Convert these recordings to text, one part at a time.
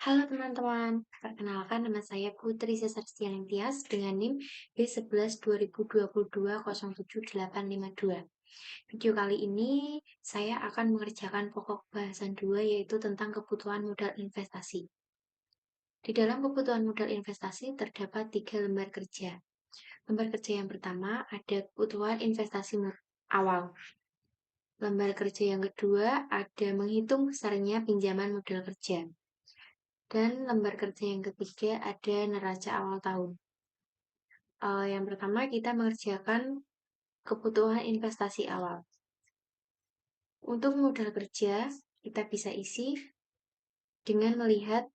Halo teman-teman, perkenalkan nama saya Putri Sesarstian Tias dengan NIM B11 2022 07852. Video kali ini saya akan mengerjakan pokok bahasan 2 yaitu tentang kebutuhan modal investasi. Di dalam kebutuhan modal investasi terdapat 3 lembar kerja. Lembar kerja yang pertama ada kebutuhan investasi awal. Lembar kerja yang kedua ada menghitung besarnya pinjaman modal kerja. Dan lembar kerja yang ketiga ada neraca awal tahun. Yang pertama kita mengerjakan kebutuhan investasi awal. Untuk modal kerja kita bisa isi dengan melihat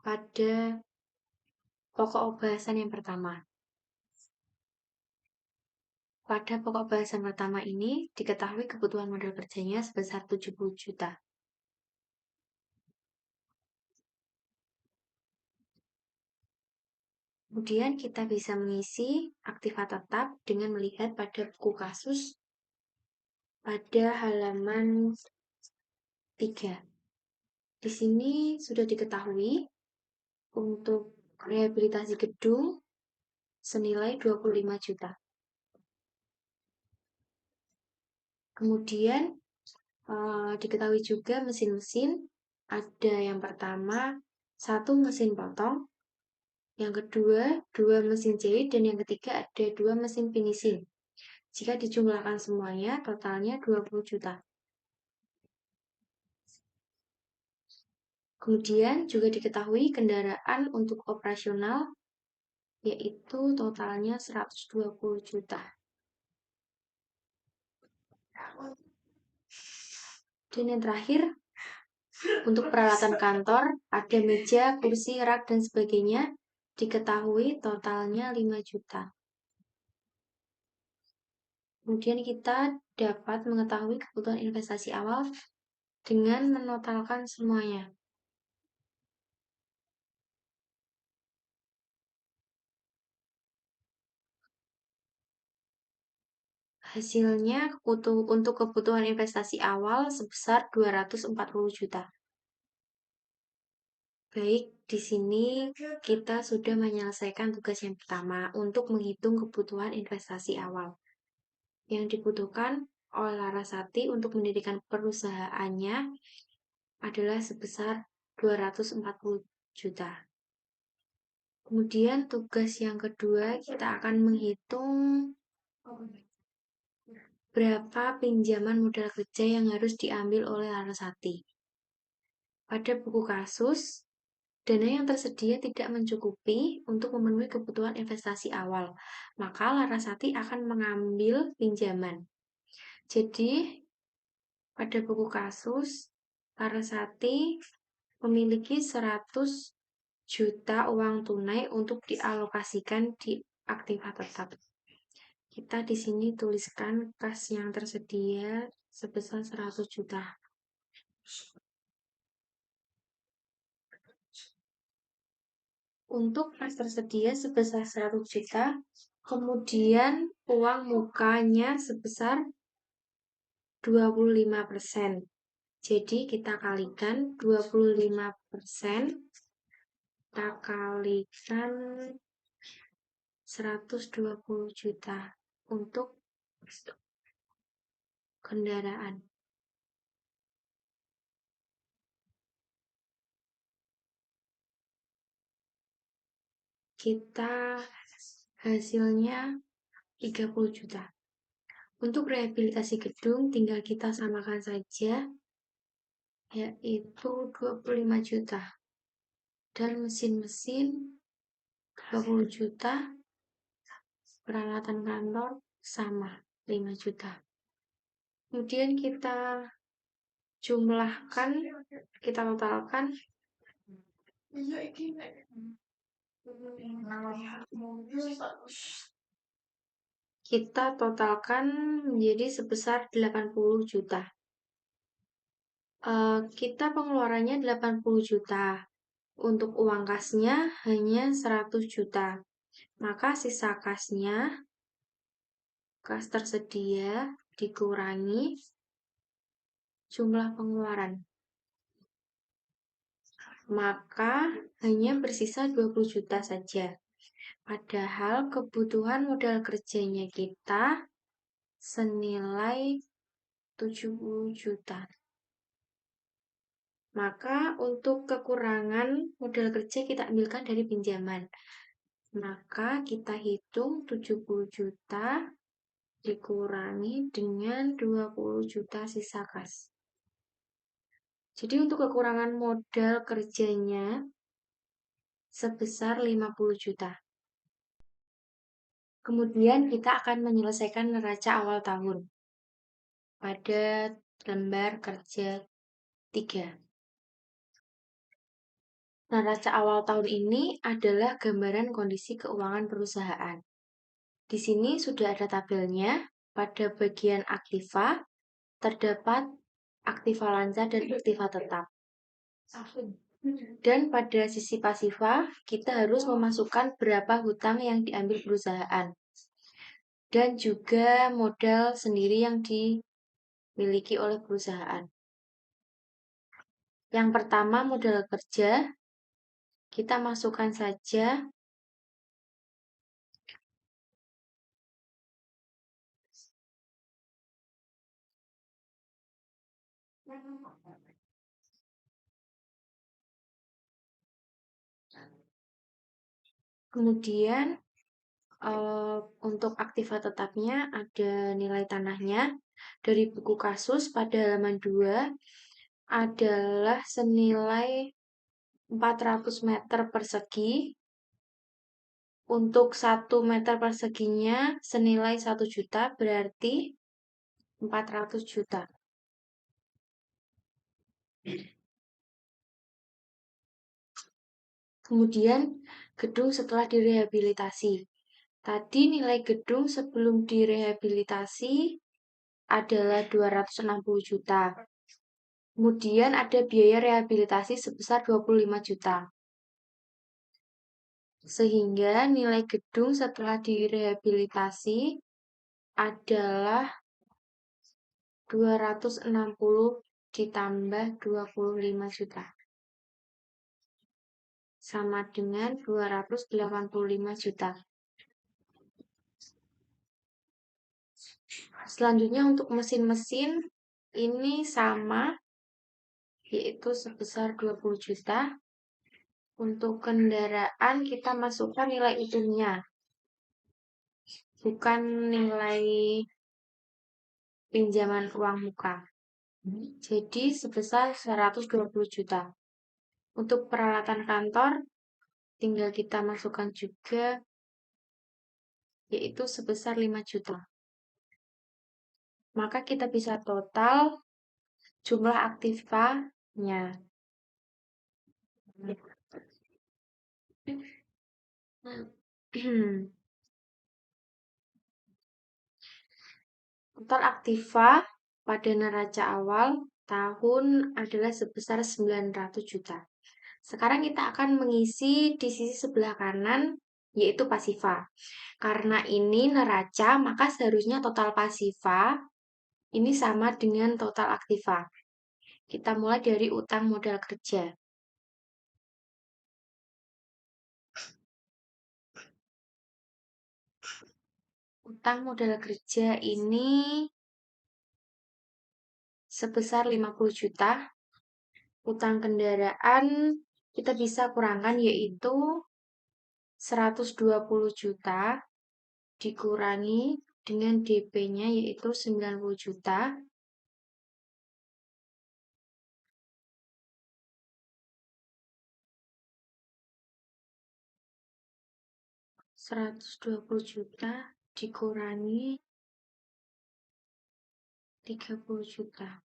pada pokok bahasan yang pertama. Pada pokok bahasan pertama ini diketahui kebutuhan modal kerjanya sebesar 70 juta. Kemudian kita bisa mengisi aktiva tetap dengan melihat pada buku kasus pada halaman 3. Di sini sudah diketahui untuk rehabilitasi gedung senilai 25 juta. Kemudian diketahui juga mesin-mesin ada yang pertama 1 mesin potong, yang kedua 2 mesin jahit, dan yang ketiga ada 2 mesin finishing. Jika dijumlahkan semuanya totalnya 20 juta. Kemudian juga diketahui kendaraan untuk operasional yaitu totalnya 120 juta. Dan yang terakhir, untuk peralatan kantor, ada meja, kursi, rak, dan sebagainya, diketahui totalnya 5 juta. Kemudian kita dapat mengetahui kebutuhan investasi awal dengan menotalkan semuanya. Hasilnya untuk kebutuhan investasi awal sebesar 240 juta. Baik, di sini kita sudah menyelesaikan tugas yang pertama untuk menghitung kebutuhan investasi awal. Yang dibutuhkan oleh Larasati untuk mendirikan perusahaannya adalah sebesar 240 juta. Kemudian tugas yang kedua kita akan menghitung berapa pinjaman modal kerja yang harus diambil oleh Larasati. Pada buku kasus, dana yang tersedia tidak mencukupi untuk memenuhi kebutuhan investasi awal, maka Larasati akan mengambil pinjaman. Jadi, pada buku kasus, Larasati memiliki 100 juta uang tunai untuk dialokasikan di aktiva tetap. Kita di sini tuliskan kas yang tersedia sebesar 100 juta. Untuk kas tersedia sebesar 100 juta, kemudian uang mukanya sebesar 25%. Jadi kita kalikan 25%, kita kalikan 120 juta untuk kendaraan. Kita hasilnya 30 juta. Untuk rehabilitasi gedung tinggal kita samakan saja, yaitu 25 juta. Dan mesin-mesin 20 juta, peralatan kantor sama 5 juta. Kemudian kita jumlahkan, kita totalkan menjadi sebesar 80 juta. Kita pengeluarannya 80 juta. Untuk uang kasnya hanya 100 juta. Maka sisa kasnya, kas tersedia dikurangi jumlah pengeluaran. maka hanya bersisa 20 juta saja. Padahal kebutuhan modal kerjanya kita senilai 70 juta. Maka untuk kekurangan modal kerja kita ambilkan dari pinjaman. Maka kita hitung 70 juta dikurangi dengan 20 juta sisa kas. Jadi untuk kekurangan modal kerjanya sebesar 50 juta. Kemudian kita akan menyelesaikan neraca awal tahun pada lembar kerja 3. Neraca awal tahun ini adalah gambaran kondisi keuangan perusahaan. Di sini sudah ada tabelnya. Pada bagian aktiva terdapat aktiva lancar dan aktiva tetap. Dan pada sisi pasiva, kita harus memasukkan berapa hutang yang diambil perusahaan. Dan juga modal sendiri yang dimiliki oleh perusahaan. Yang pertama, modal kerja. Kita masukkan saja kemudian untuk aktiva tetapnya ada nilai tanahnya. Dari buku kasus pada halaman 2 adalah senilai 400 meter persegi. Untuk 1 meter perseginya senilai 1 juta, berarti 400 juta. Kemudian gedung setelah direhabilitasi. Tadi nilai gedung sebelum direhabilitasi adalah 260 juta. Kemudian ada biaya rehabilitasi sebesar 25 juta. Sehingga nilai gedung setelah direhabilitasi adalah 260 ditambah 25 juta. Sama dengan 285 juta. Selanjutnya untuk mesin-mesin ini sama, yaitu sebesar 20 juta. Untuk kendaraan kita masukkan nilai utuhnya, bukan nilai pinjaman uang muka. Jadi sebesar 120 juta. Untuk peralatan kantor tinggal kita masukkan juga, yaitu sebesar 5 juta. Maka kita bisa total jumlah aktivanya. Total aktiva pada neraca awal tahun adalah sebesar 900 juta. Sekarang kita akan mengisi di sisi sebelah kanan, yaitu pasiva. Karena ini neraca, maka seharusnya total pasiva ini sama dengan total aktiva. Kita mulai dari utang modal kerja. Utang modal kerja ini sebesar 50 juta. Utang kendaraan kita bisa kurangkan, yaitu 120 juta dikurangi dengan DP-nya yaitu 90 juta. Rp120 juta dikurangi 30 juta,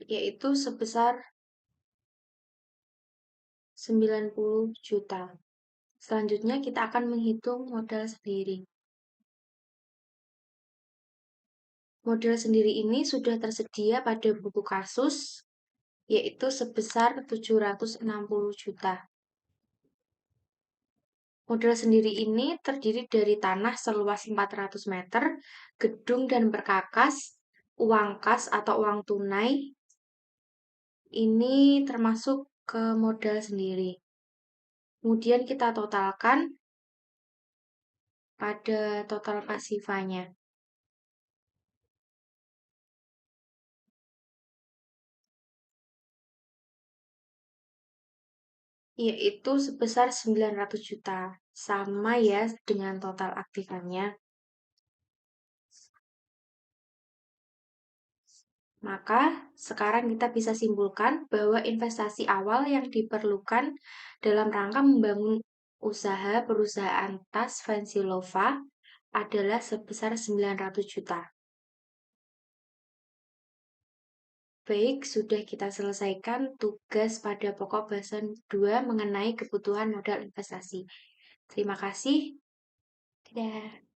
yaitu sebesar 90 juta. Selanjutnya kita akan menghitung modal sendiri. Modal sendiri ini sudah tersedia pada buku kasus, yaitu sebesar 760 juta. Modal sendiri ini terdiri dari tanah seluas 400 meter, gedung dan perkakas, uang kas atau uang tunai, Ini termasuk ke modal sendiri. Kemudian kita totalkan pada total pasifanya, yaitu sebesar 900 juta. Sama ya dengan total aktifannya. Maka sekarang kita bisa simpulkan bahwa investasi awal yang diperlukan dalam rangka membangun usaha perusahaan tas Fancy Lova adalah sebesar 900 juta. Baik, sudah kita selesaikan tugas pada pokok bahasan 2 mengenai kebutuhan modal investasi. Terima kasih. Dadah.